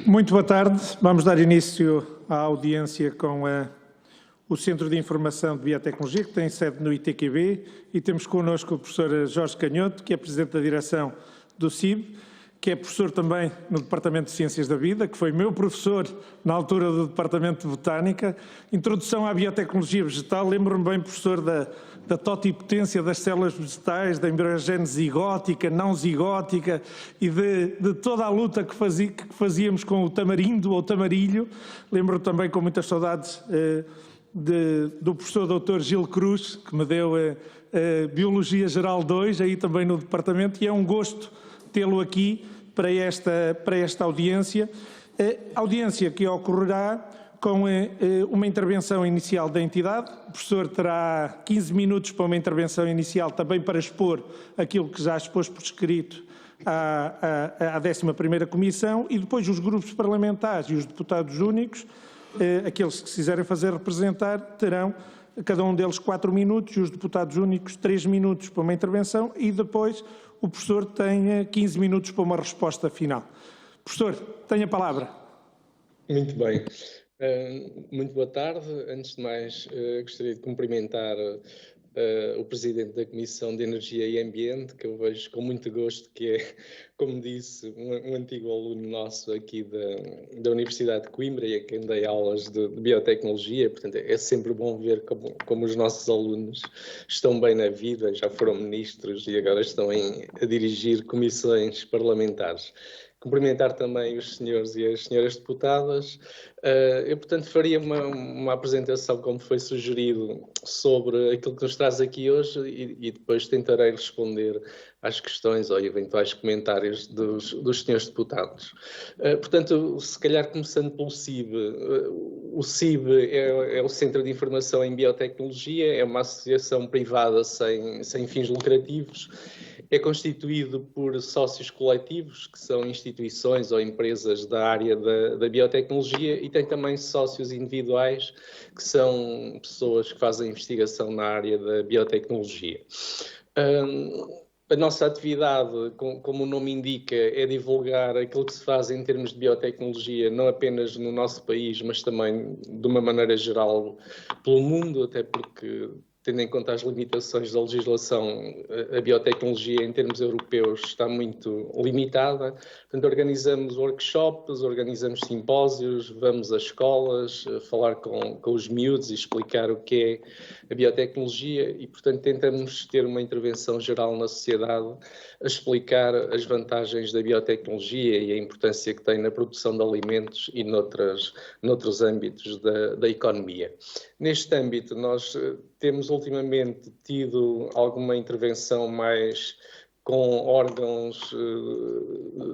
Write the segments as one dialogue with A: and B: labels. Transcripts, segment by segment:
A: Muito boa tarde. Vamos dar início à audiência com o Centro de Informação de Biotecnologia, que tem sede no ITQB, e temos connosco o professor Jorge Canhoto, que é Presidente da Direção do CIB, que é professor também no Departamento de Ciências da Vida, que foi meu professor na altura do Departamento de Botânica. Introdução à biotecnologia vegetal, lembro-me bem, professor, da totipotência das células vegetais, da embriogénese zigótica, não zigótica e de toda a luta que fazíamos com o tamarindo ou tamarilho. Lembro-me também com muitas saudades do professor Dr. Gil Cruz, que me deu Biologia Geral 2, aí também no departamento, e é um gosto tê-lo aqui para esta audiência. Audiência que ocorrerá com uma intervenção inicial da entidade. O professor terá 15 minutos para uma intervenção inicial, também para expor aquilo que já expôs por escrito à 11ª Comissão, e depois os grupos parlamentares e os deputados únicos, aqueles que se quiserem fazer representar, terão cada um deles 4 minutos e os deputados únicos 3 minutos para uma intervenção, e depois o professor tem 15 minutos para uma resposta final. Professor, tenha a palavra.
B: Muito bem. Muito boa tarde. Antes de mais, gostaria de cumprimentar o Presidente da Comissão de Energia e Ambiente, que eu vejo com muito gosto, que é, como disse, um antigo aluno nosso aqui da Universidade de Coimbra, e a quem dei aulas de biotecnologia. Portanto, é sempre bom ver como os nossos alunos estão bem na vida, já foram ministros e agora estão a dirigir comissões parlamentares. Cumprimentar também os senhores e as senhoras deputadas. Eu, portanto, faria uma apresentação, como foi sugerido, sobre aquilo que nos traz aqui hoje e depois tentarei responder às questões ou eventuais comentários dos senhores deputados. Portanto, se calhar começando pelo CIB. O CIB é o Centro de Informação em Biotecnologia, é uma associação privada sem fins lucrativos. É constituído por sócios coletivos, que são instituições ou empresas da área da biotecnologia, e tem também sócios individuais, que são pessoas que fazem investigação na área da biotecnologia. A nossa atividade, como o nome indica, é divulgar aquilo que se faz em termos de biotecnologia, não apenas no nosso país, mas também de uma maneira geral pelo mundo, até porque, tendo em conta as limitações da legislação, a biotecnologia em termos europeus está muito limitada. Portanto, organizamos workshops, organizamos simpósios, vamos às escolas, falar com os miúdos e explicar o que é a biotecnologia e, portanto, tentamos ter uma intervenção geral na sociedade a explicar as vantagens da biotecnologia e a importância que tem na produção de alimentos e noutros âmbitos da economia. Neste âmbito, nós temos ultimamente tido alguma intervenção mais com órgãos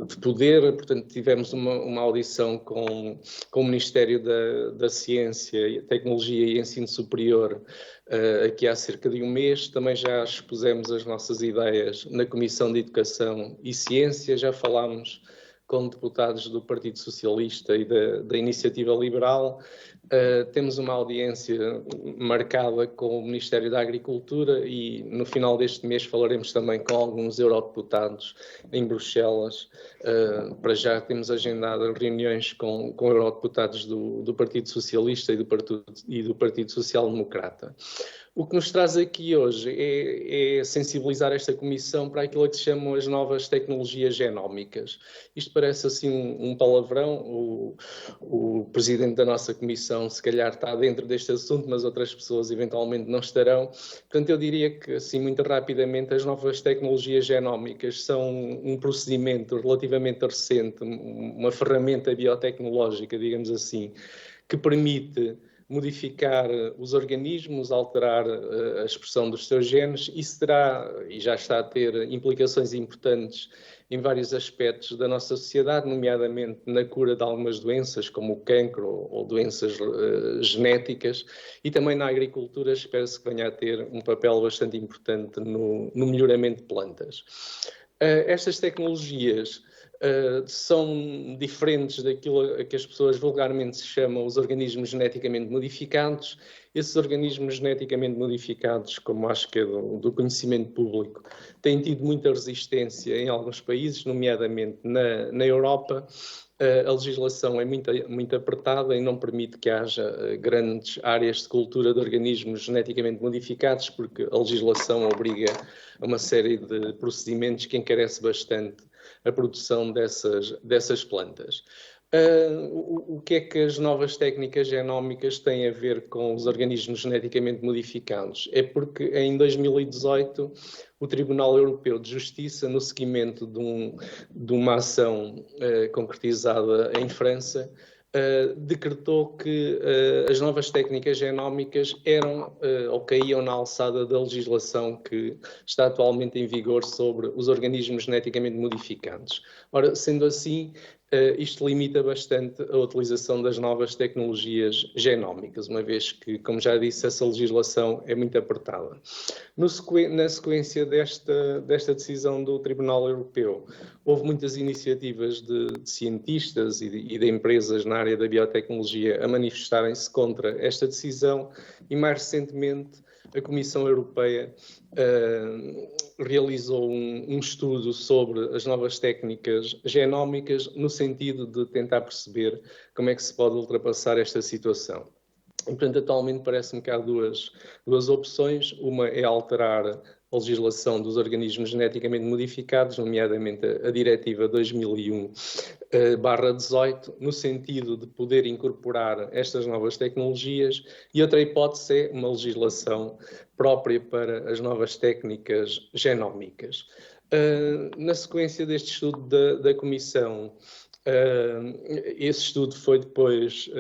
B: de poder. Portanto, tivemos uma audição com o Ministério da Ciência, Tecnologia e Ensino Superior aqui há cerca de um mês. Também já expusemos as nossas ideias na Comissão de Educação e Ciência, já falámos com deputados do Partido Socialista e da Iniciativa Liberal. Temos uma audiência marcada com o Ministério da Agricultura e no final deste mês falaremos também com alguns eurodeputados em Bruxelas. Para já temos agendado reuniões com eurodeputados do Partido Socialista e do Partido Social Democrata. O que nos traz aqui hoje é sensibilizar esta comissão para aquilo que se chamam as novas tecnologias genómicas. Isto parece assim um palavrão. O presidente da nossa comissão se calhar está dentro deste assunto, mas outras pessoas eventualmente não estarão. Portanto, eu diria que, assim, muito rapidamente, as novas tecnologias genómicas são um procedimento relativamente recente, uma ferramenta biotecnológica, digamos assim, que permite modificar os organismos, alterar a expressão dos seus genes. Isso terá, e já está a ter, implicações importantes em vários aspectos da nossa sociedade, nomeadamente na cura de algumas doenças, como o cancro ou doenças genéticas, e também na agricultura espera-se que venha a ter um papel bastante importante no melhoramento de plantas. Estas tecnologias são diferentes daquilo a que as pessoas vulgarmente se chamam os organismos geneticamente modificados, esses organismos geneticamente modificados, como acho que é do conhecimento público, têm tido muita resistência em alguns países, nomeadamente na Europa. A legislação é muito apertada e não permite que haja grandes áreas de cultura de organismos geneticamente modificados, porque a legislação obriga a uma série de procedimentos que encarece bastante a produção dessas plantas. O que é que as novas técnicas genómicas têm a ver com os organismos geneticamente modificados? É porque em 2018 o Tribunal Europeu de Justiça, no seguimento de uma ação concretizada em França, decretou que as novas técnicas genómicas eram ou caíam na alçada da legislação que está atualmente em vigor sobre os organismos geneticamente modificados. Ora, sendo assim, isto limita bastante a utilização das novas tecnologias genómicas, uma vez que, como já disse, essa legislação é muito apertada. Na sequência desta decisão do Tribunal Europeu, houve muitas iniciativas de cientistas e de empresas na área da biotecnologia a manifestarem-se contra esta decisão e, mais recentemente, a Comissão Europeia realizou um estudo sobre as novas técnicas genómicas no sentido de tentar perceber como é que se pode ultrapassar esta situação. E, portanto, atualmente parece-me que há duas opções. Uma é alterar a legislação dos organismos geneticamente modificados, nomeadamente a Diretiva 2001/18, no sentido de poder incorporar estas novas tecnologias, e outra hipótese é uma legislação própria para as novas técnicas genómicas. Na sequência deste estudo da Comissão, esse estudo foi depois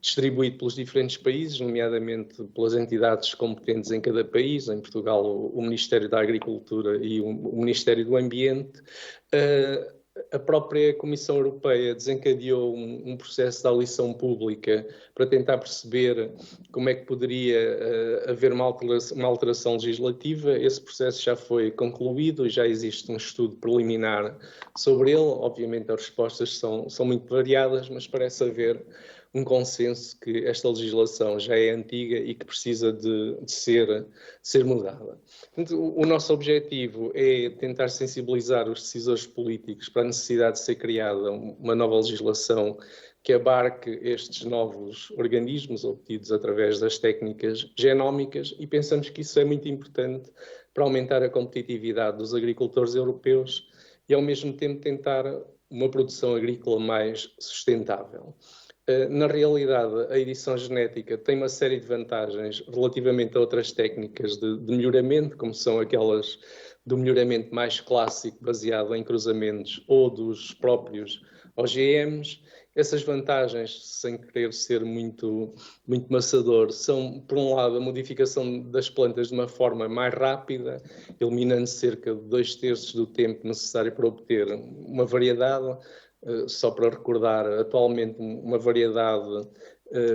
B: distribuído pelos diferentes países, nomeadamente pelas entidades competentes em cada país, em Portugal o Ministério da Agricultura e o Ministério do Ambiente. A própria Comissão Europeia desencadeou um processo de audição pública para tentar perceber como é que poderia haver uma alteração legislativa. Esse processo já foi concluído e já existe um estudo preliminar sobre ele. Obviamente as respostas são muito variadas, mas parece haver um consenso que esta legislação já é antiga e que precisa de ser mudada. O nosso objetivo é tentar sensibilizar os decisores políticos para a necessidade de ser criada uma nova legislação que abarque estes novos organismos obtidos através das técnicas genómicas, e pensamos que isso é muito importante para aumentar a competitividade dos agricultores europeus e, ao mesmo tempo, tentar uma produção agrícola mais sustentável. Na realidade, a edição genética tem uma série de vantagens relativamente a outras técnicas de melhoramento, como são aquelas do melhoramento mais clássico, baseado em cruzamentos, ou dos próprios OGMs. Essas vantagens, sem querer ser muito maçador, são, por um lado, a modificação das plantas de uma forma mais rápida, eliminando cerca de 2/3 do tempo necessário para obter uma variedade. Só para recordar, atualmente uma variedade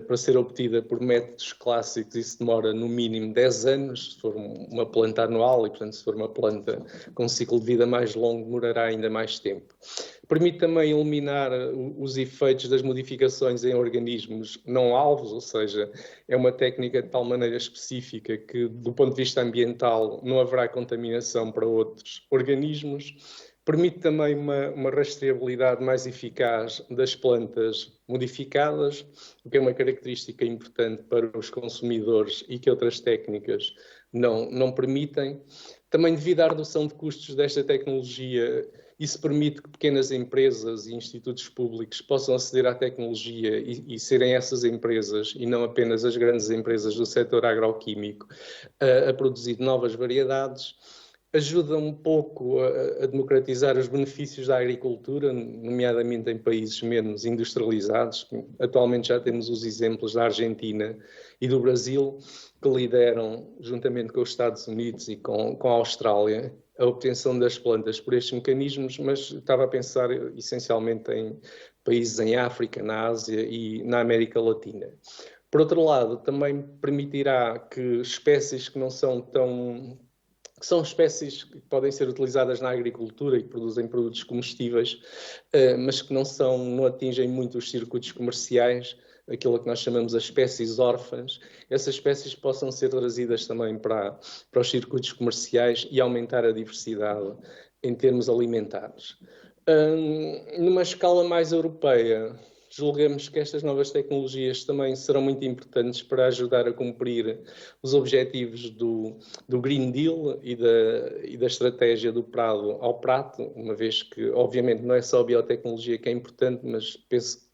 B: para ser obtida por métodos clássicos, isso demora no mínimo 10 anos, se for uma planta anual, e portanto se for uma planta com um ciclo de vida mais longo, demorará ainda mais tempo. Permite também eliminar os efeitos das modificações em organismos não alvos, ou seja, é uma técnica de tal maneira específica que, do ponto de vista ambiental, não haverá contaminação para outros organismos. Permite também uma rastreabilidade mais eficaz das plantas modificadas, o que é uma característica importante para os consumidores e que outras técnicas não permitem. Também, devido à redução de custos desta tecnologia, isso permite que pequenas empresas e institutos públicos possam aceder à tecnologia e serem essas empresas, e não apenas as grandes empresas do setor agroquímico, a produzir novas variedades. Ajuda um pouco a democratizar os benefícios da agricultura, nomeadamente em países menos industrializados. Atualmente já temos os exemplos da Argentina e do Brasil, que lideram, juntamente com os Estados Unidos e com a Austrália, a obtenção das plantas por estes mecanismos, mas estava a pensar essencialmente em países em África, na Ásia e na América Latina. Por outro lado, também permitirá que espécies que não são que são espécies que podem ser utilizadas na agricultura e que produzem produtos comestíveis, mas que não atingem muito os circuitos comerciais, aquilo que nós chamamos as espécies órfãs, essas espécies possam ser trazidas também para os circuitos comerciais e aumentar a diversidade em termos alimentares. Numa escala mais europeia, julgamos que estas novas tecnologias também serão muito importantes para ajudar a cumprir os objetivos do Green Deal e da estratégia do prado ao prato, uma vez que, obviamente, não é só a biotecnologia que é importante, mas penso que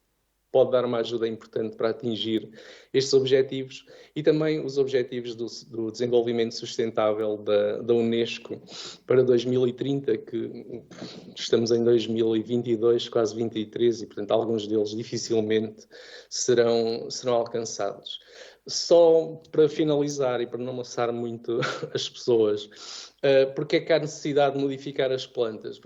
B: pode dar uma ajuda importante para atingir estes objetivos e também os objetivos do desenvolvimento sustentável da Unesco para 2030, que estamos em 2022, quase 2023, e, portanto, alguns deles dificilmente serão alcançados. Só para finalizar e para não amassar muito as pessoas, porque é que há necessidade de modificar as plantas?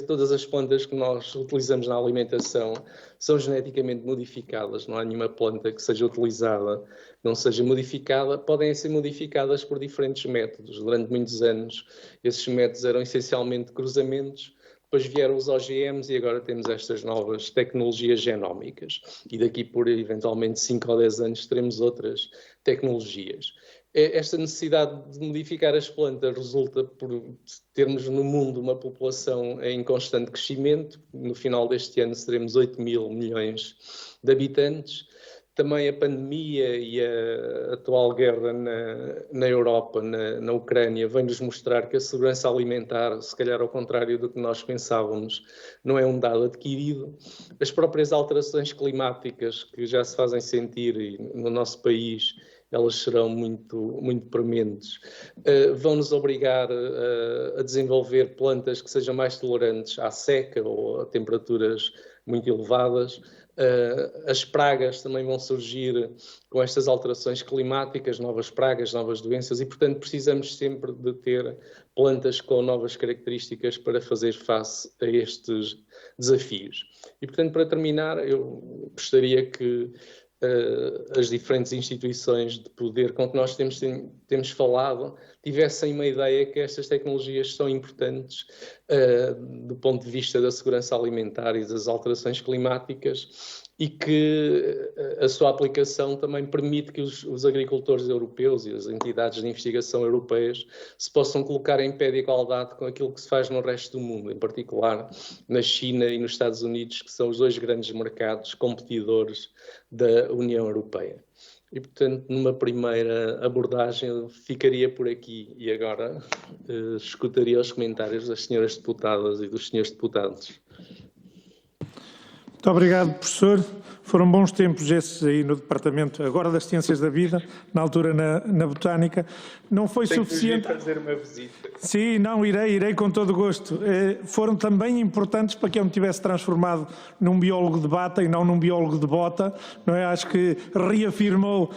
B: Todas as plantas que nós utilizamos na alimentação são geneticamente modificadas, não há nenhuma planta que seja utilizada, não seja modificada, podem ser modificadas por diferentes métodos. Durante muitos anos, esses métodos eram essencialmente cruzamentos. Depois vieram os OGMs e agora temos estas novas tecnologias genómicas. E daqui por, eventualmente, 5 ou 10 anos, teremos outras tecnologias. Esta necessidade de modificar as plantas resulta por termos no mundo uma população em constante crescimento. No final deste ano seremos 8 mil milhões de habitantes. Também a pandemia e a atual guerra na Europa, na Ucrânia, vem-nos mostrar que a segurança alimentar, se calhar ao contrário do que nós pensávamos, não é um dado adquirido. As próprias alterações climáticas que já se fazem sentir e no nosso país, elas serão muito, muito prementes. Vão-nos obrigar a desenvolver plantas que sejam mais tolerantes à seca ou a temperaturas muito elevadas. As pragas também vão surgir com estas alterações climáticas, novas pragas, novas doenças e, portanto, precisamos sempre de ter plantas com novas características para fazer face a estes desafios. E, portanto, para terminar, eu gostaria que as diferentes instituições de poder com que nós temos falado tivessem uma ideia que estas tecnologias são importantes do ponto de vista da segurança alimentar e das alterações climáticas e que a sua aplicação também permite que os agricultores europeus e as entidades de investigação europeias se possam colocar em pé de igualdade com aquilo que se faz no resto do mundo, em particular na China e nos Estados Unidos, que são os dois grandes mercados competidores da União Europeia. E, portanto, numa primeira abordagem, eu ficaria por aqui e agora escutaria os comentários das senhoras deputadas e dos senhores deputados.
A: Muito obrigado, professor. Foram bons tempos esses aí no Departamento, agora das Ciências da Vida, na altura na Botânica. Não foi suficiente...
B: Tenho que fazer uma visita.
A: Sim, não, irei com todo o gosto. Foram também importantes para que eu me tivesse transformado num biólogo de bata e não num biólogo de bota, não é? Acho que reafirmou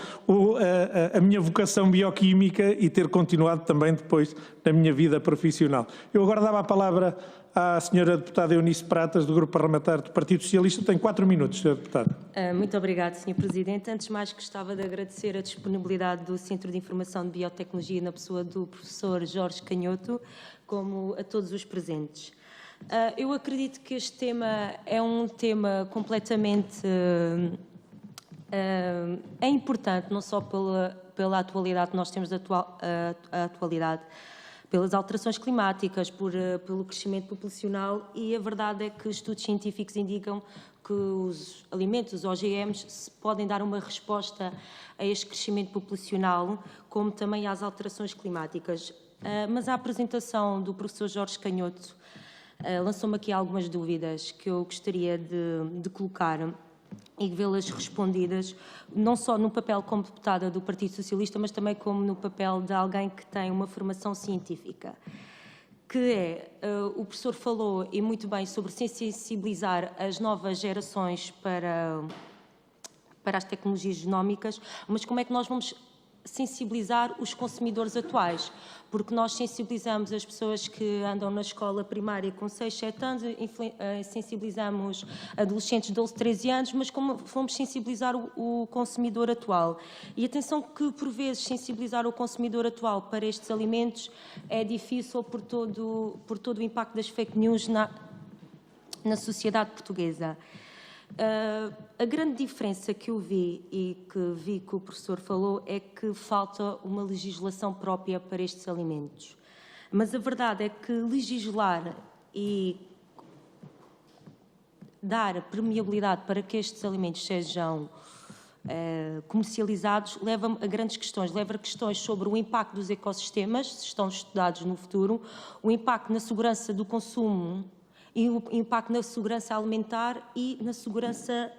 A: a minha vocação bioquímica e ter continuado também depois na minha vida profissional. Eu agora dava a palavra à senhora deputada Eunice Pratas, do Grupo Parlamentar do Partido Socialista. Tem 4 minutos, senhora deputada.
C: Muito obrigada, Sr. Presidente. Antes de mais, gostava de agradecer a disponibilidade do Centro de Informação de Biotecnologia na pessoa do professor Jorge Canhoto, como a todos os presentes. Eu acredito que este tema é um tema completamente é importante, não só pela atualidade que nós temos a atualidade, pelas alterações climáticas, pelo crescimento populacional e a verdade é que estudos científicos indicam que os alimentos, os OGMs, podem dar uma resposta a este crescimento populacional, como também às alterações climáticas. Mas a apresentação do professor Jorge Canhoto lançou-me aqui algumas dúvidas que eu gostaria de colocar e vê-las respondidas, não só no papel como deputada do Partido Socialista, mas também como no papel de alguém que tem uma formação científica. Que é, o professor falou, e muito bem, sobre sensibilizar as novas gerações para as tecnologias genómicas, mas como é que nós vamos sensibilizar os consumidores atuais? Porque nós sensibilizamos as pessoas que andam na escola primária com 6, 7 anos, sensibilizamos adolescentes de 12, 13 anos, mas como vamos sensibilizar o consumidor atual? E atenção que, por vezes, sensibilizar o consumidor atual para estes alimentos é difícil por todo o impacto das fake news na sociedade portuguesa. A grande diferença que eu vi e que o professor falou é que falta uma legislação própria para estes alimentos. Mas a verdade é que legislar e dar permeabilidade para que estes alimentos sejam comercializados leva a grandes questões. Leva a questões sobre o impacto dos ecossistemas, se estão estudados no futuro, o impacto na segurança do consumo e o impacto na segurança alimentar e na segurança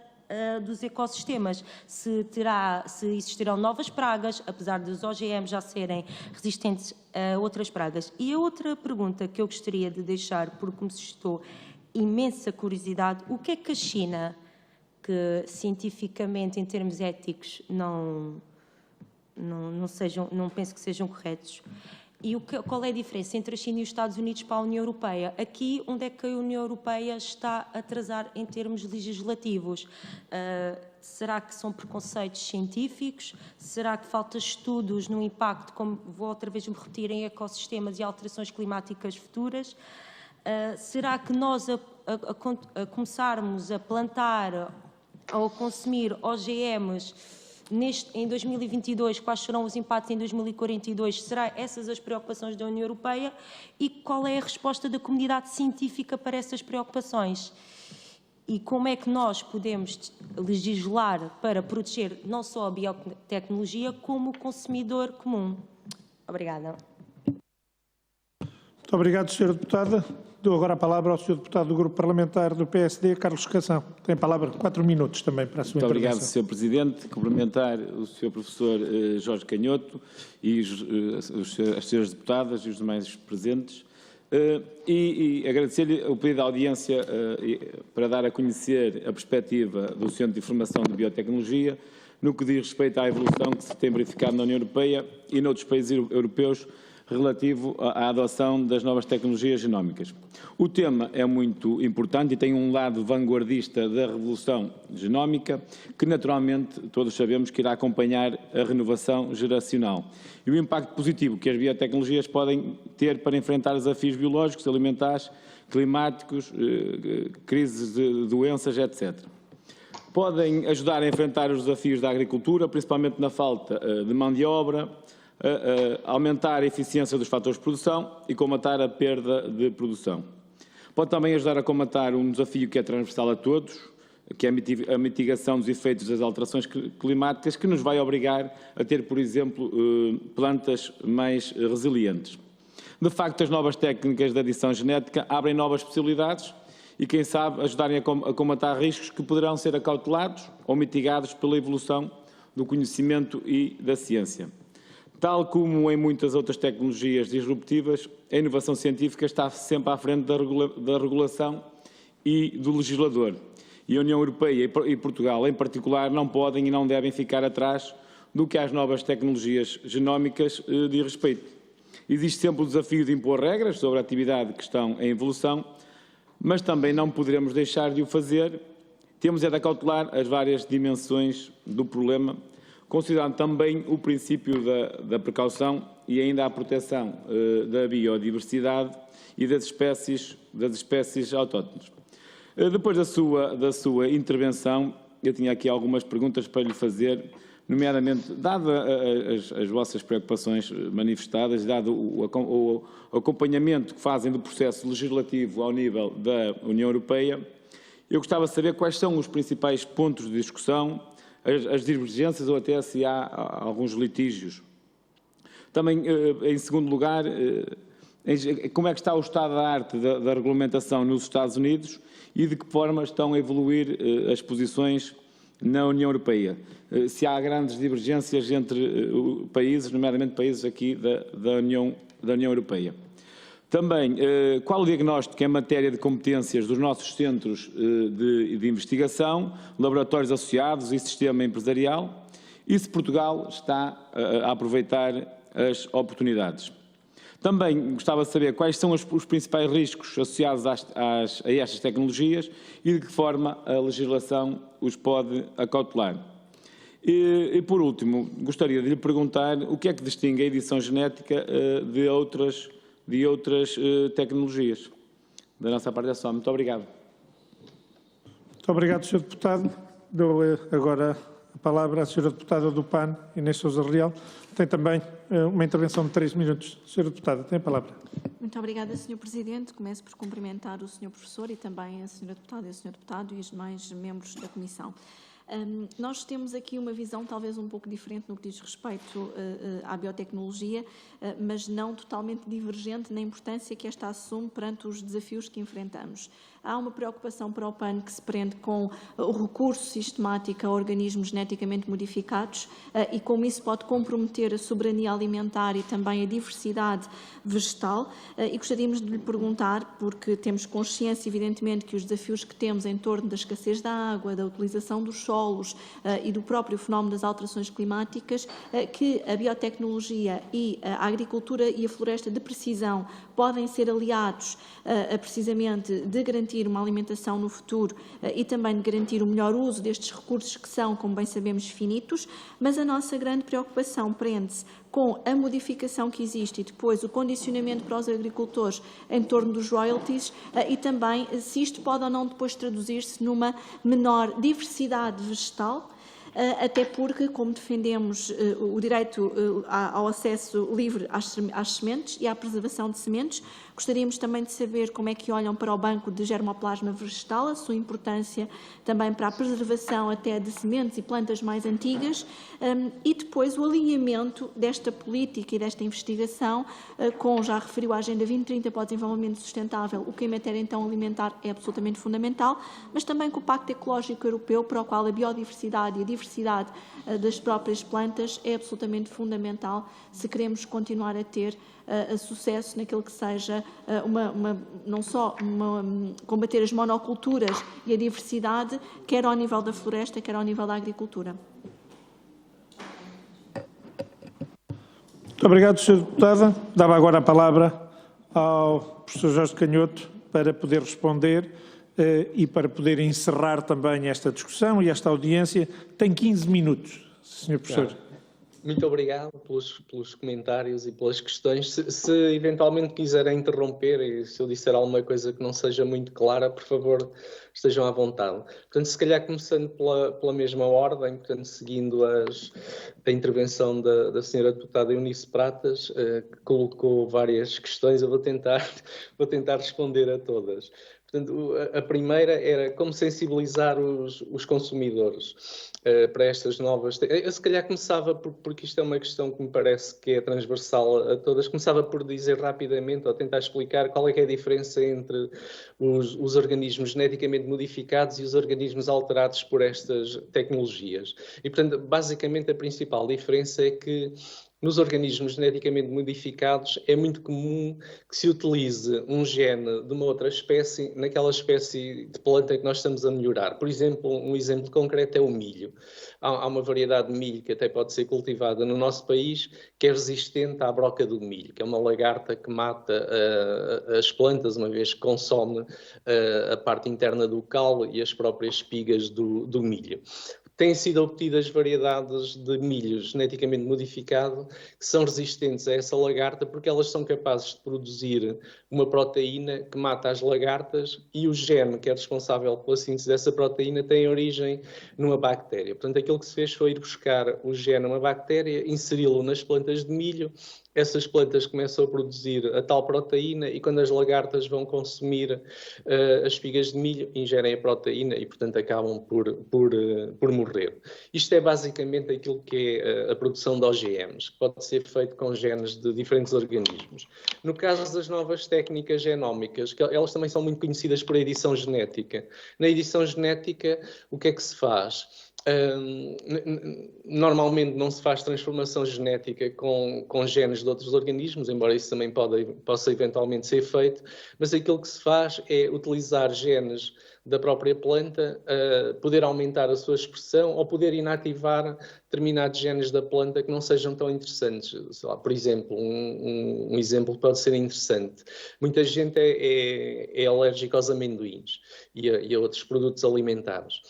C: dos ecossistemas. Se existirão novas pragas, apesar dos OGM já serem resistentes a outras pragas. E a outra pergunta que eu gostaria de deixar, porque me suscitou imensa curiosidade, o que é que a China, que cientificamente, em termos éticos, não penso que sejam corretos, e qual é a diferença entre a China e os Estados Unidos para a União Europeia? Aqui, onde é que a União Europeia está a atrasar em termos legislativos? Será que são preconceitos científicos? Será que falta estudos no impacto, como vou outra vez me repetir, em ecossistemas e alterações climáticas futuras? Será que nós, a começarmos a plantar ou a consumir OGMs em 2022, quais serão os impactos em 2042? Será essas as preocupações da União Europeia? E qual é a resposta da comunidade científica para essas preocupações? E como é que nós podemos legislar para proteger não só a biotecnologia, como o consumidor comum? Obrigada.
A: Muito obrigado, Sra. Deputada. Dou agora a palavra ao Sr. Deputado do Grupo Parlamentar do PSD, Carlos Cação. Tem a palavra 4 minutos também para a sua intervenção.
D: Muito obrigado, Sr. Presidente. Cumprimentar o Sr. Professor Jorge Canhoto e as Sras. Deputadas e os demais presentes. E agradecer-lhe o pedido de audiência para dar a conhecer a perspectiva do Centro de Informação de Biotecnologia no que diz respeito à evolução que se tem verificado na União Europeia e noutros países europeus relativo à adoção das novas tecnologias genómicas. O tema é muito importante e tem um lado vanguardista da revolução genómica, que naturalmente todos sabemos que irá acompanhar a renovação geracional. E o impacto positivo que as biotecnologias podem ter para enfrentar desafios biológicos, alimentares, climáticos, crises de doenças, etc. Podem ajudar a enfrentar os desafios da agricultura, principalmente na falta de mão de obra, aumentar a eficiência dos fatores de produção e combater a perda de produção. Pode também ajudar a combater um desafio que é transversal a todos, que é a mitigação dos efeitos das alterações climáticas, que nos vai obrigar a ter, por exemplo, plantas mais resilientes. De facto, as novas técnicas de adição genética abrem novas possibilidades e, quem sabe, ajudarem a combater riscos que poderão ser acautelados ou mitigados pela evolução do conhecimento e da ciência. Tal como em muitas outras tecnologias disruptivas, a inovação científica está sempre à frente da regulação e do legislador. E a União Europeia e Portugal, em particular, não podem e não devem ficar atrás do que às novas tecnologias genómicas diz respeito. Existe sempre o desafio de impor regras sobre a atividade que estão em evolução, mas também não poderemos deixar de o fazer. Temos de acautelar as várias dimensões do problema, considerando também o princípio da precaução e ainda a proteção da biodiversidade e das espécies autóctones. Depois da sua intervenção, eu tinha aqui algumas perguntas para lhe fazer, nomeadamente, dado as vossas preocupações manifestadas, dado o acompanhamento que fazem do processo legislativo ao nível da União Europeia, eu gostava de saber quais são os principais pontos de discussão, as divergências ou até se há alguns litígios. Também, em segundo lugar, como é que está o estado da arte da regulamentação nos Estados Unidos e de que forma estão a evoluir as posições na União Europeia. Se há grandes divergências entre países, nomeadamente países aqui da União Europeia. Também, qual o diagnóstico em matéria de competências dos nossos centros de investigação, laboratórios associados e sistema empresarial, e se Portugal está a aproveitar as oportunidades. Também gostava de saber quais são os principais riscos associados a estas tecnologias e de que forma a legislação os pode acautelar. E por último, gostaria de lhe perguntar o que é que distingue a edição genética de outras tecnologias. Da nossa parte é só. Muito obrigado.
A: Muito obrigado, Sr. Deputado. Dou agora a palavra à Sra. Deputada do PAN, Inês Sousa Real. Tem também uma intervenção de 3 minutos. Sra. Deputada, tem a palavra.
E: Muito obrigada, Sr. Presidente. Começo por cumprimentar o Sr. Professor e também a Sra. Deputada e o Sr. Deputado e os demais membros da Comissão. Nós temos aqui uma visão talvez um pouco diferente no que diz respeito à biotecnologia, mas não totalmente divergente na importância que esta assume perante os desafios que enfrentamos. Há uma preocupação para o PAN que se prende com o recurso sistemático a organismos geneticamente modificados e como isso pode comprometer a soberania alimentar e também a diversidade vegetal. E gostaríamos de lhe perguntar, porque temos consciência, evidentemente, que os desafios que temos em torno da escassez da água, da utilização dos solos e do próprio fenómeno das alterações climáticas, que a biotecnologia e a agricultura e a floresta de precisão podem ser aliados precisamente de garantir uma alimentação no futuro e também de garantir o melhor uso destes recursos que são, como bem sabemos, finitos, mas a nossa grande preocupação prende-se com a modificação que existe e depois o condicionamento para os agricultores em torno dos royalties e também se isto pode ou não depois traduzir-se numa menor diversidade vegetal, até porque, como defendemos o direito ao acesso livre às sementes e à preservação de sementes, gostaríamos também de saber como é que olham para o banco de germoplasma vegetal, a sua importância também para a preservação até de sementes e plantas mais antigas e depois o alinhamento desta política e desta investigação com, já referiu, a Agenda 2030 para o Desenvolvimento Sustentável, o que em matéria então alimentar é absolutamente fundamental, mas também com o Pacto Ecológico Europeu, para o qual a biodiversidade e a diversidade das próprias plantas é absolutamente fundamental se queremos continuar a ter sucesso naquilo que seja não só combater as monoculturas e a diversidade, quer ao nível da floresta, quer ao nível da agricultura.
A: Muito obrigado, Sra. Deputada. Dava agora a palavra ao professor Jorge Canhoto para poder responder e para poder encerrar também esta discussão e esta audiência. Tem 15 minutos, Sr. Professor.
B: Muito obrigado pelos comentários e pelas questões. Se eventualmente quiserem interromper e se eu disser alguma coisa que não seja muito clara, por favor, estejam à vontade. Portanto, se calhar começando pela mesma ordem, portanto, seguindo a intervenção da Sra. Deputada Eunice Pratas, que colocou várias questões, eu vou tentar responder a todas. Portanto, a primeira era como sensibilizar os consumidores para estas novas... Eu se calhar começava, porque isto é uma questão que me parece que é transversal a todas, começava por dizer rapidamente ou tentar explicar qual é que é a diferença entre os organismos geneticamente modificados e os organismos alterados por estas tecnologias. E, portanto, basicamente a principal diferença é que nos organismos geneticamente modificados é muito comum que se utilize um gene de uma outra espécie naquela espécie de planta que nós estamos a melhorar. Por exemplo, um exemplo concreto é o milho. Há uma variedade de milho que até pode ser cultivada no nosso país que é resistente à broca do milho, que é uma lagarta que mata as plantas, uma vez que consome a parte interna do caule e as próprias espigas do milho. Têm sido obtidas variedades de milho geneticamente modificado que são resistentes a essa lagarta porque elas são capazes de produzir uma proteína que mata as lagartas e o gene que é responsável pela síntese dessa proteína tem origem numa bactéria. Portanto, aquilo que se fez foi ir buscar o gene numa bactéria, inseri-lo nas plantas de milho. Essas plantas começam a produzir a tal proteína e quando as lagartas vão consumir as espigas de milho, ingerem a proteína e, portanto, acabam por morrer. Isto é basicamente aquilo que é a produção de OGMs, que pode ser feito com genes de diferentes organismos. No caso das novas técnicas genómicas, que elas também são muito conhecidas por edição genética. Na edição genética, o que é que se faz? Normalmente não se faz transformação genética com genes de outros organismos, embora isso também possa eventualmente ser feito, mas aquilo que se faz é utilizar genes da própria planta, poder aumentar a sua expressão ou poder inativar determinados genes da planta que não sejam tão interessantes. Sei lá, por exemplo, um exemplo pode ser interessante. Muita gente é alérgica aos amendoins e a outros produtos alimentares.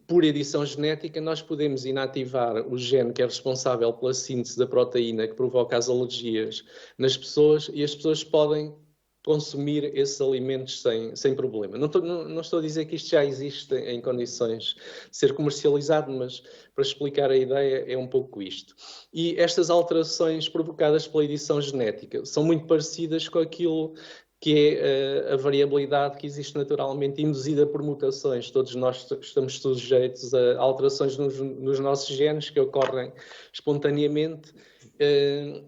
B: Por edição genética, nós podemos inativar o gene que é responsável pela síntese da proteína que provoca as alergias nas pessoas e as pessoas podem consumir esses alimentos sem problema. Não estou a dizer que isto já existe em condições de ser comercializado, mas para explicar a ideia é um pouco isto. E estas alterações provocadas pela edição genética são muito parecidas com aquilo que é a variabilidade que existe naturalmente induzida por mutações. Todos nós estamos sujeitos a alterações nos nossos genes que ocorrem espontaneamente,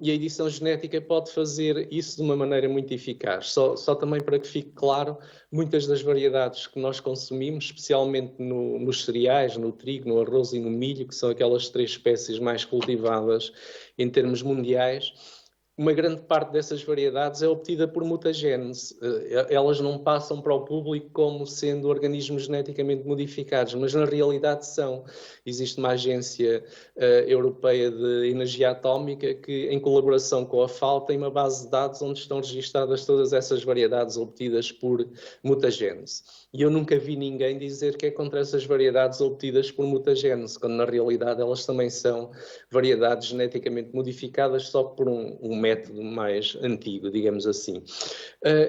B: e a edição genética pode fazer isso de uma maneira muito eficaz. Só também para que fique claro, muitas das variedades que nós consumimos, especialmente nos cereais, no trigo, no arroz e no milho, que são aquelas 3 espécies mais cultivadas em termos mundiais, uma grande parte dessas variedades é obtida por mutagênese. Elas não passam para o público como sendo organismos geneticamente modificados, mas na realidade são. Existe uma agência europeia de energia atómica que, em colaboração com a FAO, tem uma base de dados onde estão registadas todas essas variedades obtidas por mutagênese. E eu nunca vi ninguém dizer que é contra essas variedades obtidas por mutagênese, quando na realidade elas também são variedades geneticamente modificadas, só por um método mais antigo, digamos assim.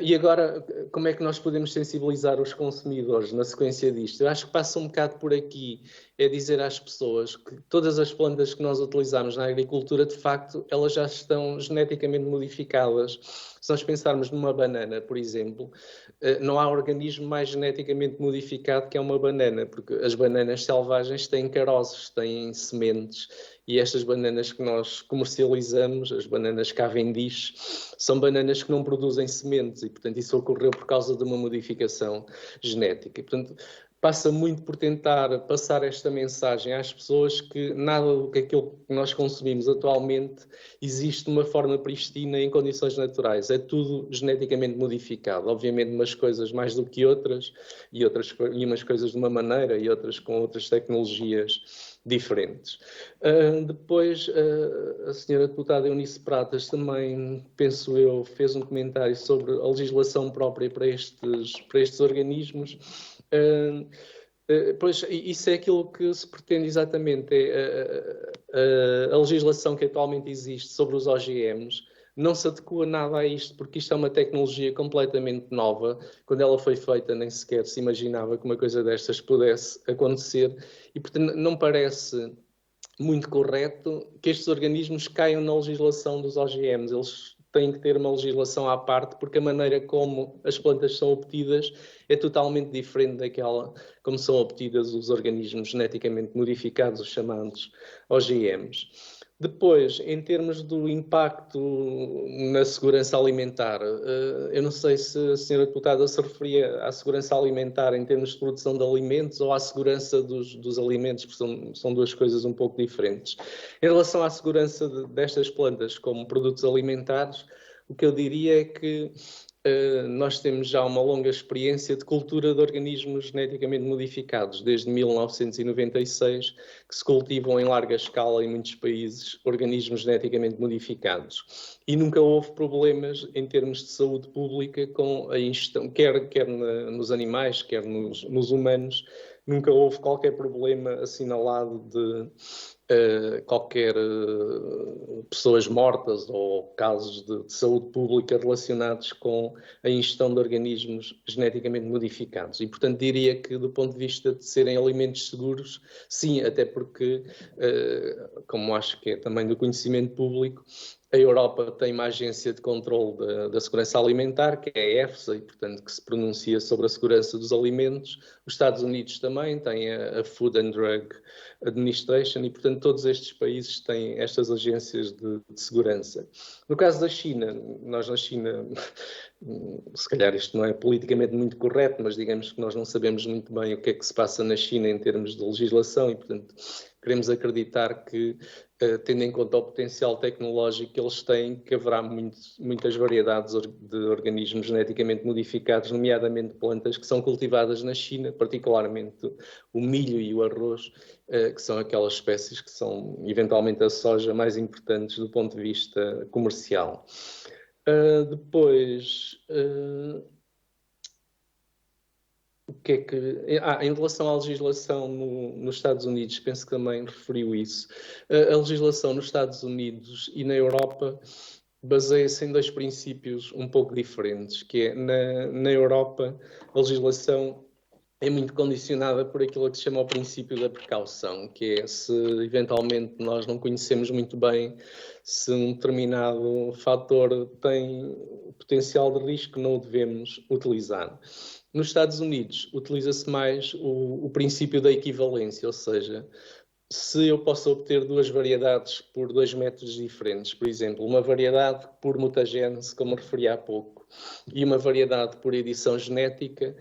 B: E agora, como é que nós podemos sensibilizar os consumidores na sequência disto? Eu acho que passa um bocado por aqui, é dizer às pessoas que todas as plantas que nós utilizamos na agricultura, de facto, elas já estão geneticamente modificadas. Se nós pensarmos numa banana, por exemplo, não há organismo mais geneticamente modificado que é uma banana, porque as bananas selvagens têm carozes, têm sementes, e estas bananas que nós comercializamos, as bananas Cavendish, são bananas que não produzem sementes, e portanto isso ocorreu por causa de uma modificação genética. E, portanto, passa muito por tentar passar esta mensagem às pessoas que nada do que aquilo que nós consumimos atualmente existe de uma forma pristina em condições naturais. É tudo geneticamente modificado. Obviamente umas coisas mais do que outras, e umas coisas de uma maneira e outras com outras tecnologias diferentes. Depois, a senhora deputada Eunice Pratas também, penso eu, fez um comentário sobre a legislação própria para estes organismos. Pois, isso é aquilo que se pretende exatamente, a legislação que atualmente existe sobre os OGMs não se adequa nada a isto, porque isto é uma tecnologia completamente nova. Quando ela foi feita, nem sequer se imaginava que uma coisa destas pudesse acontecer, e portanto não parece muito correto que estes organismos caiam na legislação dos OGMs. Eles têm que ter uma legislação à parte, porque a maneira como as plantas são obtidas é totalmente diferente daquela como são obtidas os organismos geneticamente modificados, os chamados OGMs. Depois, em termos do impacto na segurança alimentar, eu não sei se a senhora deputada se referia à segurança alimentar em termos de produção de alimentos ou à segurança dos alimentos, porque são duas coisas um pouco diferentes. Em relação à segurança destas plantas como produtos alimentares, o que eu diria é que nós temos já uma longa experiência de cultura de organismos geneticamente modificados, desde 1996, que se cultivam em larga escala em muitos países organismos geneticamente modificados. E nunca houve problemas em termos de saúde pública com a ingestão, quer nos animais, quer nos humanos, nunca houve qualquer problema assinalado de qualquer pessoas mortas ou casos de saúde pública relacionados com a ingestão de organismos geneticamente modificados. E, portanto, diria que, do ponto de vista de serem alimentos seguros, sim, até porque, como acho que é também do conhecimento público, a Europa tem uma agência de controle da segurança alimentar, que é a EFSA, e, portanto, que se pronuncia sobre a segurança dos alimentos. Os Estados Unidos também têm a Food and Drug Administration, e, portanto, todos estes países têm estas agências de segurança. No caso da China, nós na China, se calhar isto não é politicamente muito correto, mas digamos que nós não sabemos muito bem o que é que se passa na China em termos de legislação, e, portanto, queremos acreditar que, tendo em conta o potencial tecnológico que eles têm, que haverá muitas variedades de organismos geneticamente modificados, nomeadamente plantas que são cultivadas na China, particularmente o milho e o arroz, que são aquelas espécies que são, eventualmente, a soja mais importantes do ponto de vista comercial. Depois, o que é que... em relação à legislação nos Estados Unidos, penso que também referiu isso. A legislação nos Estados Unidos e na Europa baseia-se em dois princípios um pouco diferentes, que é, na Europa, a legislação é muito condicionada por aquilo que se chama o princípio da precaução, que é se eventualmente nós não conhecemos muito bem se um determinado fator tem potencial de risco, não o devemos utilizar. Nos Estados Unidos, utiliza-se mais o princípio da equivalência, ou seja, se eu posso obter duas variedades por dois métodos diferentes, por exemplo, uma variedade por mutagênese, como referi há pouco, e uma variedade por edição genética,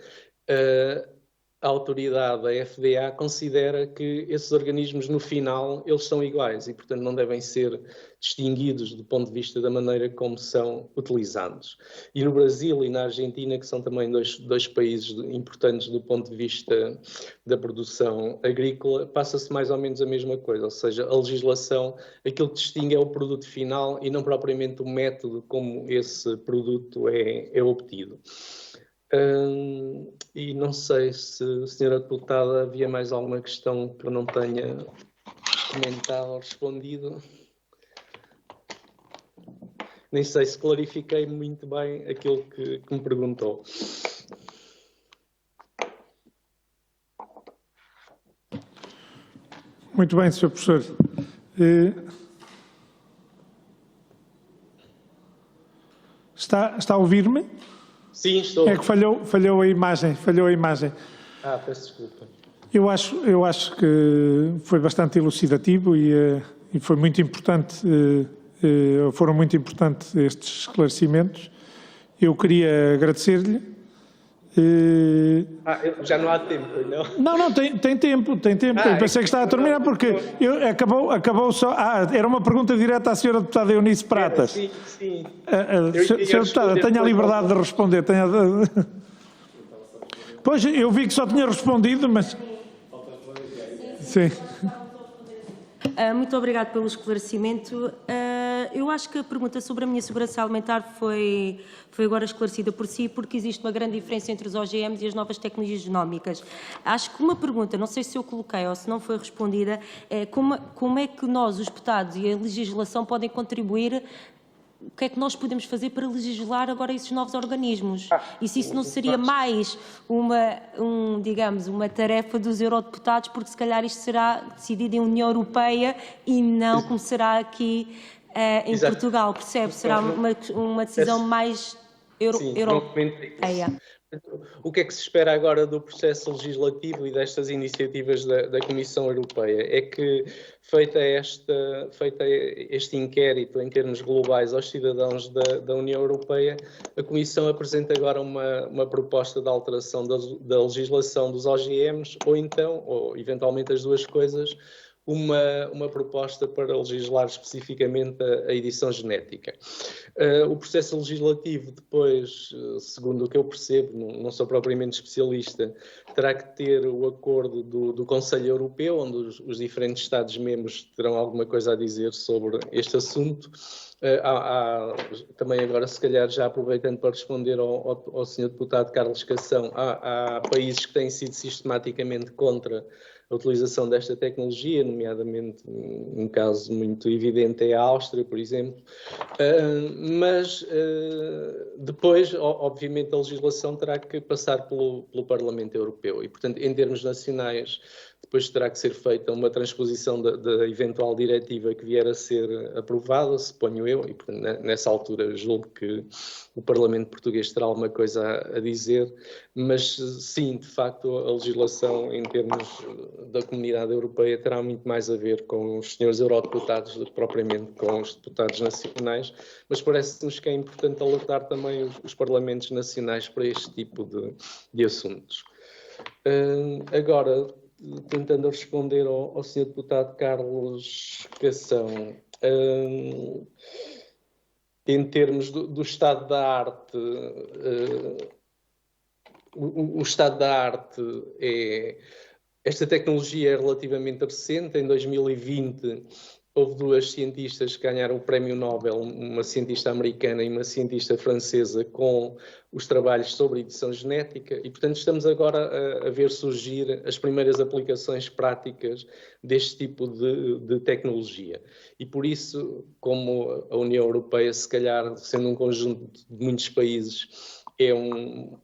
B: a autoridade, a FDA, considera que esses organismos, no final, eles são iguais e, portanto, não devem ser distinguidos do ponto de vista da maneira como são utilizados. E no Brasil e na Argentina, que são também dois países importantes do ponto de vista da produção agrícola, passa-se mais ou menos a mesma coisa, ou seja, a legislação, aquilo que distingue é o produto final e não propriamente o método como esse produto é obtido. E não sei se, Sra. Deputada, havia mais alguma questão que eu não tenha comentado ou respondido. Nem sei se clarifiquei muito bem aquilo que me perguntou.
A: Muito bem, Sr. Professor. Está a ouvir-me?
B: Sim, estou.
A: É que falhou a imagem.
B: Peço desculpa.
A: Eu acho que foi bastante elucidativo e foi muito importante, foram muito importantes estes esclarecimentos. Eu queria agradecer-lhe.
B: Já não há tempo, não?
A: Não, tem tempo. Eu pensei que estava a terminar porque acabou só... era uma pergunta direta à Sra. Deputada Eunice Pratas.
B: Sim.
A: Sra. Deputada, tenha a liberdade de responder. Pois, eu vi que só tinha respondido, mas... Sim.
C: Muito obrigado pelo esclarecimento. Eu acho que a pergunta sobre a minha segurança alimentar foi agora esclarecida por si, porque existe uma grande diferença entre os OGMs e as novas tecnologias genómicas. Acho que uma pergunta, não sei se eu coloquei ou se não foi respondida, é como é que nós, os deputados e a legislação, podem contribuir. O que é que nós podemos fazer para legislar agora esses novos organismos? E se isso não seria mais uma tarefa dos eurodeputados, porque se calhar isto será decidido em União Europeia e não como será aqui em Portugal, percebe? Será uma decisão mais europeia.
B: O que é que se espera agora do processo legislativo e destas iniciativas da Comissão Europeia? É que, feita este inquérito em termos globais aos cidadãos da União Europeia, a Comissão apresenta agora uma proposta de alteração da legislação dos OGMs ou eventualmente as duas coisas, uma proposta para legislar especificamente a edição genética. O processo legislativo depois, segundo o que eu percebo, não sou propriamente especialista, terá que ter o acordo do Conselho Europeu, onde os diferentes Estados-membros terão alguma coisa a dizer sobre este assunto. Também agora, se calhar, já aproveitando para responder ao Sr. Deputado Carlos Cação, há países que têm sido sistematicamente contra a utilização desta tecnologia, nomeadamente um caso muito evidente é a Áustria, por exemplo, mas depois, obviamente, a legislação terá que passar pelo Parlamento Europeu e, portanto, em termos nacionais, depois terá que ser feita uma transposição da eventual diretiva que vier a ser aprovada, suponho eu, e portanto, nessa altura julgo que o Parlamento português terá alguma coisa a dizer, mas sim, de facto, a legislação em termos da Comunidade Europeia terá muito mais a ver com os senhores eurodeputados do que propriamente com os deputados nacionais, mas parece-nos que é importante alertar também os parlamentos nacionais para este tipo de assuntos. Agora, tentando responder ao Sr. Deputado Carlos Cação, em termos do estado da arte, o estado da arte esta tecnologia é relativamente recente. Em 2020 houve duas cientistas que ganharam o Prémio Nobel, uma cientista americana e uma cientista francesa, com os trabalhos sobre edição genética e, portanto, estamos agora a ver surgir as primeiras aplicações práticas deste tipo de tecnologia. E por isso, como a União Europeia, se calhar, sendo um conjunto de muitos países, é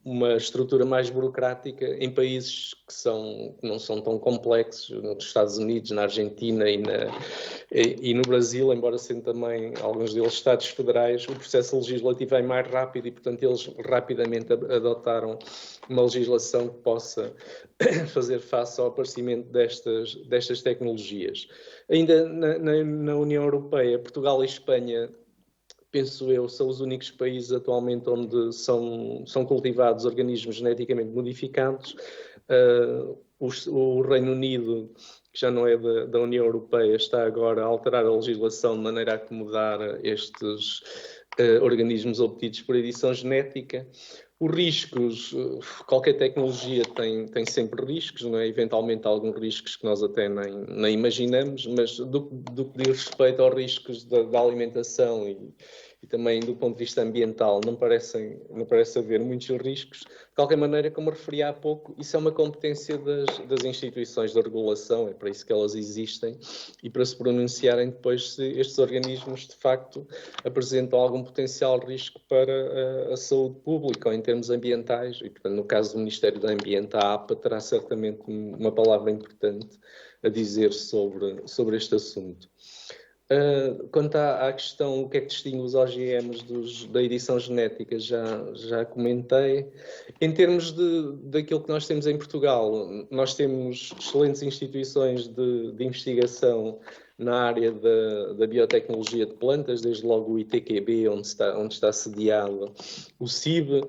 B: uma estrutura mais burocrática em países que não são tão complexos, nos Estados Unidos, na Argentina e no Brasil, embora sendo também alguns deles Estados federais, o processo legislativo é mais rápido e, portanto, eles rapidamente adotaram uma legislação que possa fazer face ao aparecimento destas tecnologias. Ainda na União Europeia, Portugal e Espanha, penso eu, são os únicos países atualmente onde são cultivados organismos geneticamente modificados. O Reino Unido, que já não é da União Europeia, está agora a alterar a legislação de maneira a acomodar estes organismos obtidos por edição genética. Os riscos, qualquer tecnologia tem sempre riscos, não é? Eventualmente alguns riscos que nós até nem imaginamos, mas do que diz respeito aos riscos da alimentação e também do ponto de vista ambiental, não parece haver muitos riscos. De qualquer maneira, como referi há pouco, isso é uma competência das instituições de regulação, é para isso que elas existem, e para se pronunciarem depois se estes organismos de facto apresentam algum potencial risco para a saúde pública ou em termos ambientais, e portanto no caso do Ministério do Ambiente, a APA terá certamente uma palavra importante a dizer sobre este assunto. Quanto à questão, o que é que distingue os OGMs da edição genética, já comentei. Em termos daquilo que nós temos em Portugal, nós temos excelentes instituições de investigação na área da biotecnologia de plantas, desde logo o ITQB, onde está sediado o CIB.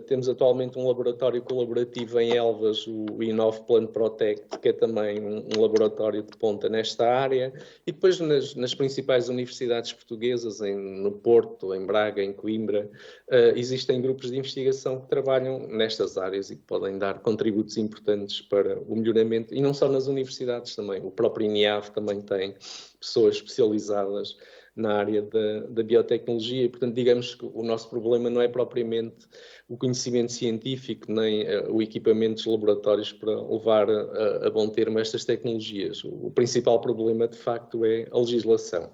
B: Temos atualmente um laboratório colaborativo em Elvas, o Inov Plant Protect, que é também um laboratório de ponta nesta área. E depois nas principais universidades portuguesas, no Porto, em Braga, em Coimbra, existem grupos de investigação que trabalham nestas áreas e que podem dar contributos importantes para o melhoramento, e não só nas universidades também. O próprio INIAV também tem pessoas especializadas na área da biotecnologia e, portanto, digamos que o nosso problema não é propriamente o conhecimento científico, nem o equipamento dos laboratórios para levar a bom termo estas tecnologias. O principal problema, de facto, é a legislação.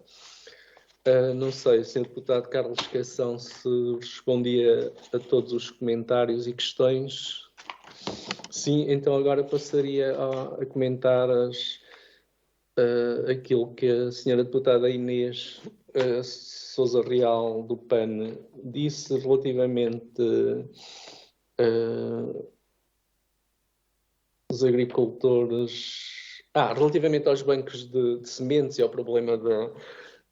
B: Não sei, Sr. Deputado Carlos Cação, se respondia a todos os comentários e questões. Sim, então agora passaria a comentar aquilo que a Sra. Deputada Inês Sousa Real, do PAN, disse relativamente os agricultores... relativamente aos bancos de sementes e ao problema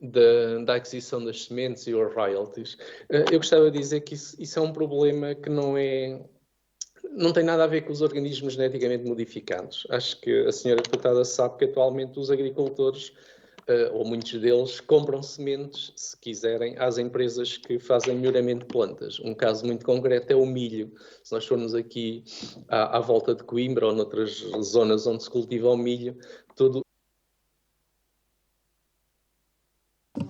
B: da aquisição das sementes e os royalties. Eu gostava de dizer que isso é um problema que não tem nada a ver com os organismos geneticamente modificados. Acho que a senhora deputada sabe que atualmente os agricultores, ou muitos deles, compram sementes, se quiserem, às empresas que fazem melhoramento de plantas. Um caso muito concreto é o milho. Se nós formos aqui à volta de Coimbra ou noutras zonas onde se cultiva o milho, todo...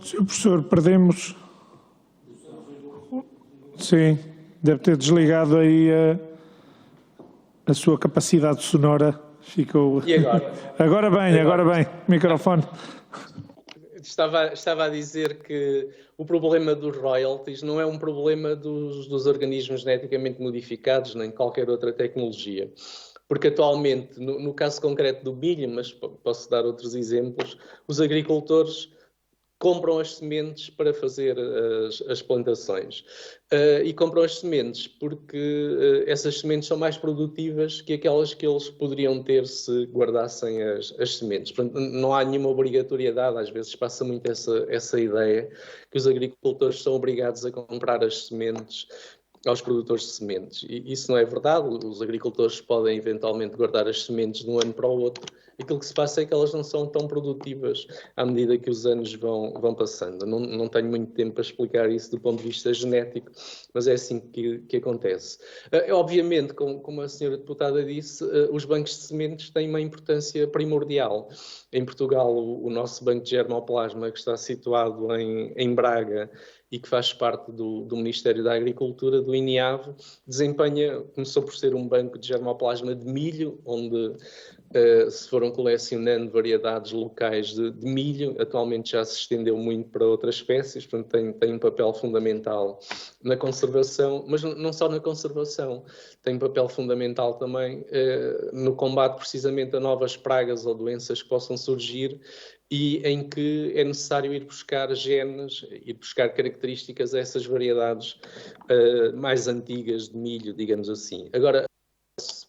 A: Sr. Professor, perdemos... Sim, deve ter desligado aí a sua capacidade sonora. Ficou...
B: E agora?
A: Agora bem. Microfone.
B: Estava a dizer que o problema dos royalties não é um problema dos organismos geneticamente modificados, nem qualquer outra tecnologia. Porque atualmente, no caso concreto do milho, mas posso dar outros exemplos, os agricultores compram as sementes para fazer as plantações. E compram as sementes porque essas sementes são mais produtivas que aquelas que eles poderiam ter se guardassem as sementes. Portanto, não há nenhuma obrigatoriedade, às vezes passa muito essa ideia que os agricultores são obrigados a comprar as sementes aos produtores de sementes. E isso não é verdade. Os agricultores podem eventualmente guardar as sementes de um ano para o outro aquilo que se passa é que elas não são tão produtivas à medida que os anos vão passando. Não tenho muito tempo para explicar isso do ponto de vista genético, mas é assim que acontece. Obviamente, como a senhora deputada disse, os bancos de sementes têm uma importância primordial. Em Portugal, o nosso banco de germoplasma, que está situado em Braga e que faz parte do Ministério da Agricultura, do INIAV, começou por ser um banco de germoplasma de milho, onde se foram colecionando variedades locais de milho. Atualmente já se estendeu muito para outras espécies, portanto tem um papel fundamental na conservação, mas não só na conservação, tem um papel fundamental também no combate precisamente a novas pragas ou doenças que possam surgir e em que é necessário ir buscar genes, ir buscar características a essas variedades mais antigas de milho, digamos assim. Agora,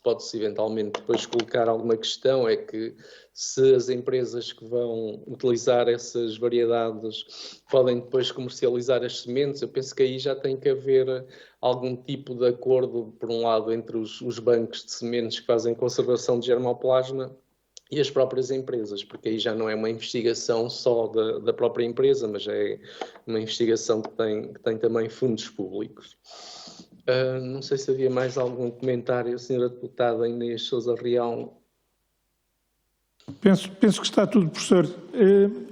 B: pode-se eventualmente depois colocar alguma questão, é que se as empresas que vão utilizar essas variedades podem depois comercializar as sementes, eu penso que aí já tem que haver algum tipo de acordo, por um lado, entre os bancos de sementes que fazem conservação de germoplasma e as próprias empresas, porque aí já não é uma investigação só da própria empresa, mas é uma investigação que tem também fundos públicos. Não sei se havia mais algum comentário, Sra. Deputada Inês Sousa Real.
A: Penso que está tudo, professor.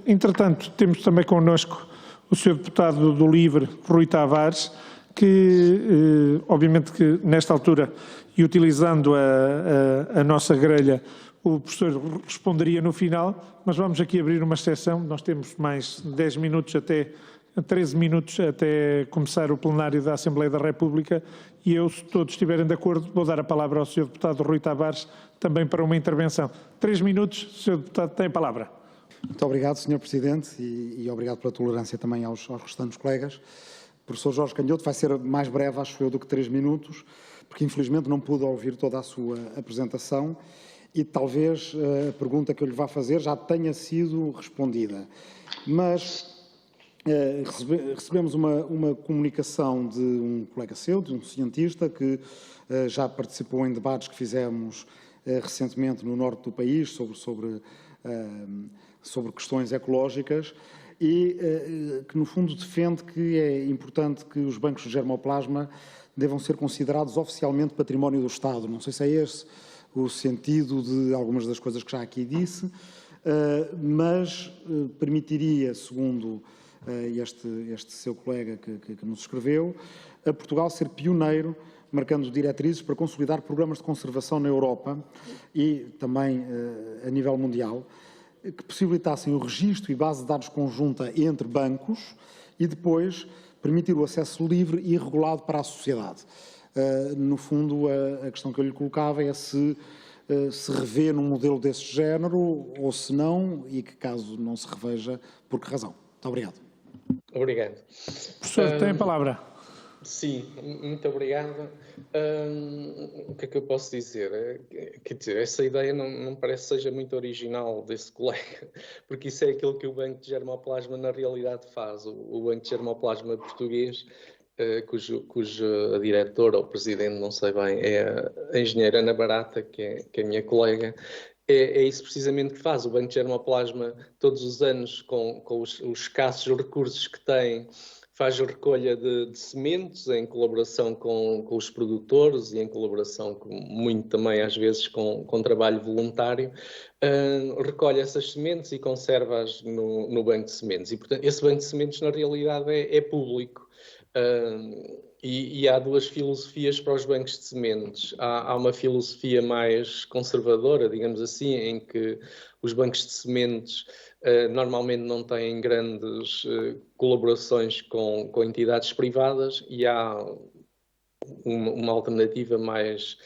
A: Entretanto, temos também connosco o Sr. Deputado do LIVRE, Rui Tavares, que, obviamente que nesta altura, e utilizando a nossa grelha, o professor responderia no final, mas vamos aqui abrir uma exceção. Nós temos mais 10 minutos 13 minutos até começar o plenário da Assembleia da República e eu, se todos estiverem de acordo, vou dar a palavra ao Sr. Deputado Rui Tavares também para uma intervenção. 3 minutos, Sr. Deputado tem a palavra.
F: Muito obrigado, Sr. Presidente, e obrigado pela tolerância também aos restantes colegas. O professor Jorge Canhoto vai ser mais breve, acho eu, do que 3 minutos, porque infelizmente não pude ouvir toda a sua apresentação e talvez a pergunta que eu lhe vá fazer já tenha sido respondida. Mas recebemos uma comunicação de um colega seu, de um cientista, que já participou em debates que fizemos recentemente no norte do país sobre questões ecológicas e que, no fundo, defende que é importante que os bancos de germoplasma devam ser considerados oficialmente património do Estado. Não sei se é esse o sentido de algumas das coisas que já aqui disse, mas permitiria, segundo este seu colega que nos escreveu, a Portugal ser pioneiro, marcando diretrizes para consolidar programas de conservação na Europa e também a nível mundial, que possibilitassem o registro e base de dados conjunta entre bancos e depois permitir o acesso livre e regulado para a sociedade. No fundo, a questão que eu lhe colocava é se revê num modelo desse género ou se não, e que caso não se reveja, por que razão? Muito obrigado.
B: Obrigado.
A: Professor, tem a palavra.
B: Sim, muito obrigado. O que é que eu posso dizer? Quer dizer, essa ideia não parece que seja muito original desse colega, porque isso é aquilo que o Banco de Germoplasma na realidade faz. O Banco de Germoplasma português, cuja diretora ou presidente, não sei bem, é a engenheira Ana Barata, que é a minha colega. É isso precisamente que faz. O Banco de Germoplasma, todos os anos, com os escassos recursos que tem, faz a recolha de sementes em colaboração com os produtores e em colaboração muito também, às vezes, com trabalho voluntário. Recolhe essas sementes e conserva-as no banco de sementes. E, portanto, esse banco de sementes, na realidade, é público. E há duas filosofias para os bancos de sementes. Há uma filosofia mais conservadora, digamos assim, em que os bancos de sementes normalmente não têm grandes colaborações com entidades privadas, e há uma alternativa mais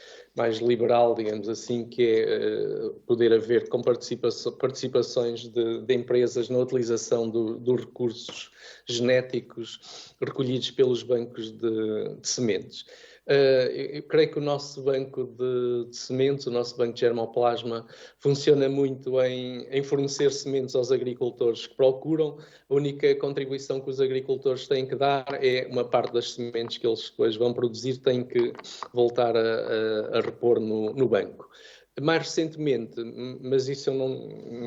B: liberal, digamos assim, que é poder haver com participações de empresas na utilização dos recursos genéticos recolhidos pelos bancos de sementes. Eu creio que o nosso banco de sementes, o nosso banco de germoplasma, funciona muito em fornecer sementes aos agricultores que procuram. A única contribuição que os agricultores têm que dar é uma parte das sementes que eles depois vão produzir, têm que voltar a repor no banco. Mais recentemente, mas isso eu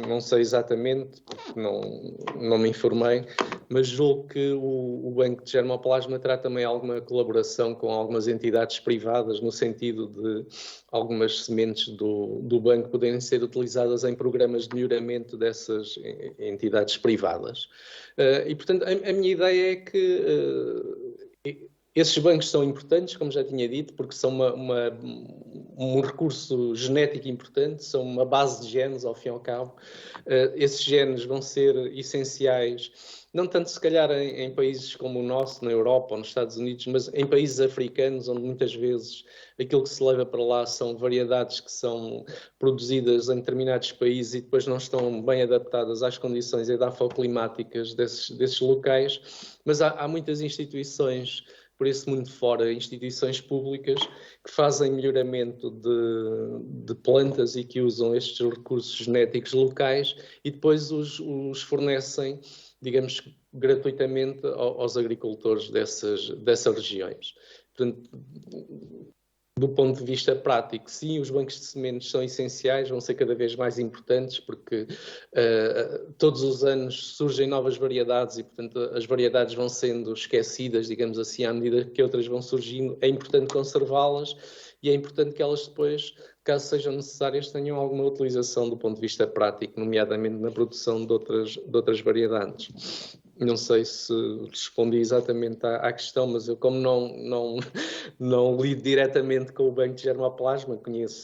B: não sei exatamente, porque não me informei, mas julgo que o Banco de Germoplasma terá também alguma colaboração com algumas entidades privadas, no sentido de algumas sementes do banco poderem ser utilizadas em programas de melhoramento dessas entidades privadas. E, portanto, a minha ideia é que esses bancos são importantes, como já tinha dito, porque são um recurso genético importante, são uma base de genes, ao fim e ao cabo. Esses genes vão ser essenciais, não tanto se calhar em países como o nosso, na Europa ou nos Estados Unidos, mas em países africanos, onde muitas vezes aquilo que se leva para lá são variedades que são produzidas em determinados países e depois não estão bem adaptadas às condições edafoclimáticas desses locais. Mas há muitas instituições por esse mundo fora, instituições públicas que fazem melhoramento de plantas e que usam estes recursos genéticos locais e depois os fornecem, digamos, gratuitamente aos agricultores dessas regiões. Portanto, do ponto de vista prático, sim, os bancos de sementes são essenciais, vão ser cada vez mais importantes, porque todos os anos surgem novas variedades e, portanto, as variedades vão sendo esquecidas, digamos assim, à medida que outras vão surgindo. É importante conservá-las e é importante que elas depois, caso sejam necessárias, tenham alguma utilização do ponto de vista prático, nomeadamente na produção de outras variedades. Não sei se respondi exatamente à questão, mas eu, como não lido diretamente com o Banco de Germoplasma,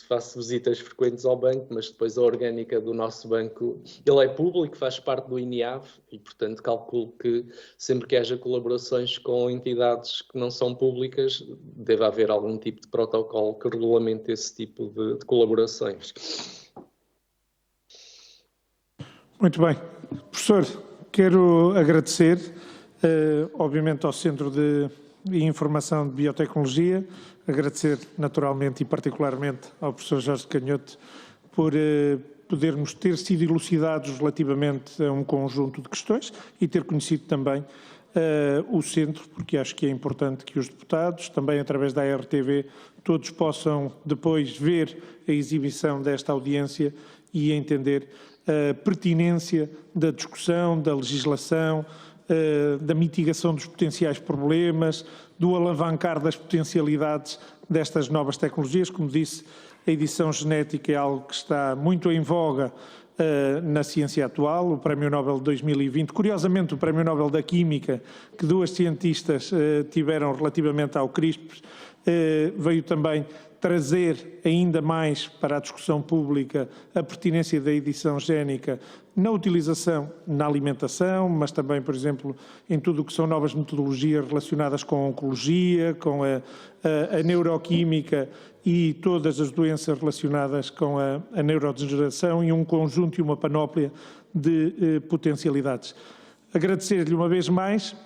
B: faço visitas frequentes ao banco, mas depois a orgânica do nosso banco, ele é público, faz parte do INIAV e, portanto, calculo que sempre que haja colaborações com entidades que não são públicas, deve haver algum tipo de protocolo que regulamente esse tipo de colaborações.
A: Muito bem. Professor, quero agradecer, obviamente, ao Centro de Informação de Biotecnologia, agradecer naturalmente e particularmente ao professor Jorge Canhoto por podermos ter sido elucidados relativamente a um conjunto de questões e ter conhecido também o Centro, porque acho que é importante que os deputados, também através da RTV, todos possam depois ver a exibição desta audiência e entender a pertinência da discussão, da legislação, da mitigação dos potenciais problemas, do alavancar das potencialidades destas novas tecnologias. Como disse, a edição genética é algo que está muito em voga na ciência atual. O Prémio Nobel de 2020, curiosamente o Prémio Nobel da Química, que duas cientistas tiveram relativamente ao CRISPR, veio também trazer ainda mais para a discussão pública a pertinência da edição génica na utilização na alimentação, mas também, por exemplo, em tudo o que são novas metodologias relacionadas com a oncologia, com a neuroquímica e todas as doenças relacionadas com a neurodegeneração e um conjunto e uma panóplia de potencialidades. Agradecer-lhe uma vez mais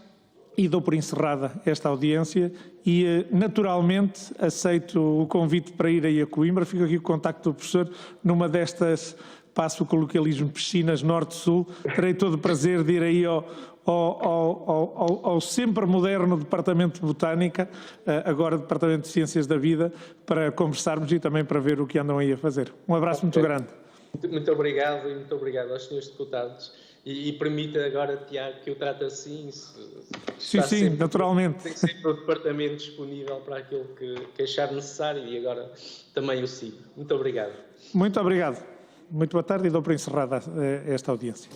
A: e dou por encerrada esta audiência e, naturalmente, aceito o convite para ir aí a Coimbra. Fico aqui com o contacto do professor numa destas, passo o colocalismo, piscinas norte-sul. Terei todo o prazer de ir aí ao sempre moderno Departamento de Botânica, agora Departamento de Ciências da Vida, para conversarmos e também para ver o que andam aí a fazer. Um abraço muito grande.
B: Muito obrigado e muito obrigado aos senhores deputados. E permita agora, Tiago, que eu trate assim.
A: Sim, naturalmente.
B: Tem sempre o departamento disponível para aquilo que achar necessário e agora também o sigo. Muito obrigado.
A: Muito obrigado. Muito boa tarde e dou por encerrada esta audiência.